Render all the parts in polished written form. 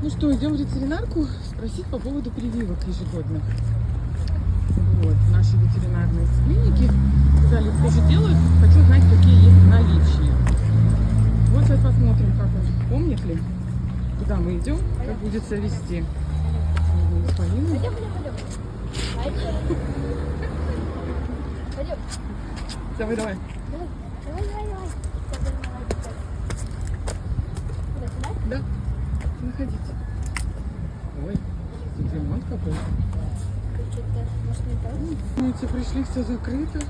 Ну что, идем в ветеринарку спросить по поводу прививок ежегодных. Вот, наши ветеринарные клиники сказали, тоже делают. Хочу знать, какие есть в наличии. Вот сейчас посмотрим, как он помнит ли, куда мы идем, как будет себя вести. Пойдем. Давай, давай. Да, находите. Ой, тут ремонт какой-то. Видите, пришли, все закрыто.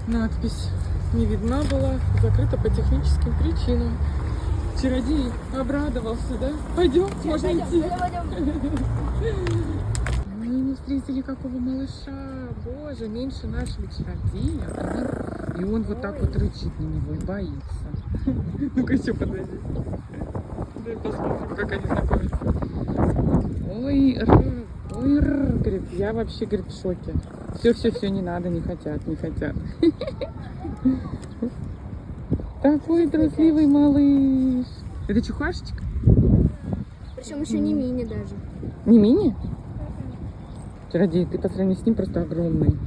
Надпись не видна была. Закрыто по техническим причинам. Чародей обрадовался, да? Пойдем, можно идти. Мы не встретили какого малыша. Боже, меньше нашего чародея. И он вот так вот рычит на него и боится. Ну-ка еще подойди. Дай посмотрим, как они знакомятся. Ой, говорит, я вообще, говорит, в шоке. Все, не надо, не хотят. Такой трусливый малыш. Это чухашечка? Причем еще не мини даже. Не мини? Чародей, ты по сравнению с ним просто огромный.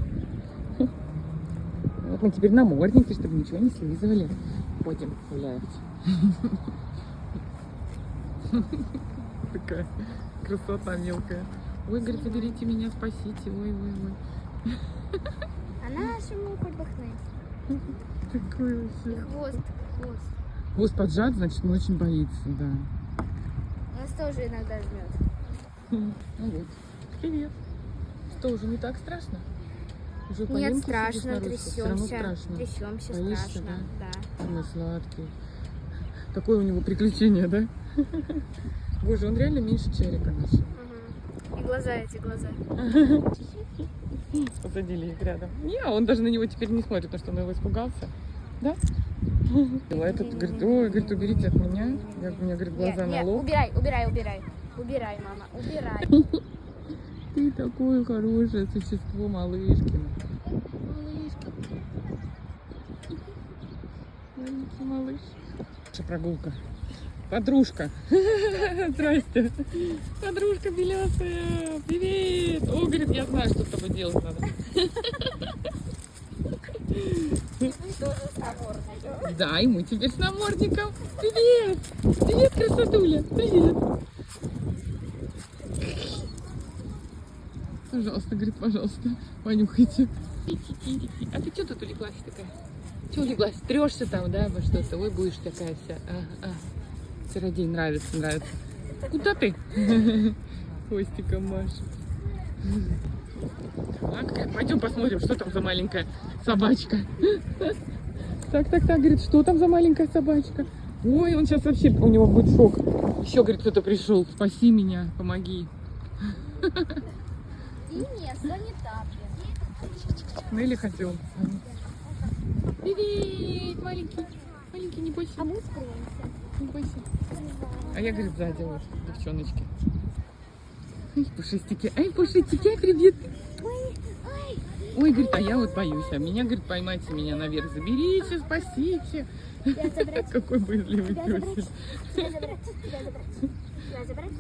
Вот мы теперь намордники, чтобы ничего не слизывали. Ходим, гуляем. Такая красота мелкая. Ой, говорит, заберите меня, спасите. Ой. Она ему хоть бы хныть. Такой вообще. Хвост. Хвост поджат, значит, он очень боится, да. Нас тоже иногда жмет. Ну вот. Привет. Что, уже не так страшно? Уже Нет, поемки страшно, сидишь на ручках? Всё равно страшно. Трясемся, Боишься, страшно. Да. Ой, сладкий. Какое у него приключение, да? Боже, он реально меньше Черика нашего. И глаза эти глаза. Посадили их рядом. Не, он даже на него теперь не смотрит, потому что он его испугался. Да? А этот говорит, ой, говорит, уберите от меня. У меня, говорит, глаза на лоб. Убирай. Убирай, мама, убирай. Ты такое хорошее существо, малышкина. Малышка. Маленький малыш. Наша прогулка. Подружка. Здрасте. Подружка белесая. Привет. О, говорит, я знаю, что с тобой делать надо. Да, и мы теперь с намордником. Привет. Привет, красотуля. Привет. Пожалуйста, говорит, пожалуйста, понюхайте. А ты что тут улеглась такая? Че улеглась? Трешься там, да, во что-то? Ой, будешь такая вся. Чародей нравится. Куда ты? Хвостиком машет. Так, пойдем посмотрим, что там за маленькая собачка. Так, говорит, что там за маленькая собачка? Ой, он сейчас вообще, у него будет шок. Еще, говорит, кто-то пришел. Спаси меня, помоги. И не санитарки. Нелли хотел. Привет, маленький. Маленький, не бойся. А мы скроемся. Не бойся. А я, говорит, сзади вот, девчоночки. Ай, пушистики. Ай, привет. Ой, говорит, а я вот боюсь. А меня, говорит, поймайте меня наверх. Заберите, спасите. Какой боязливый пёсик. Тебя забрать.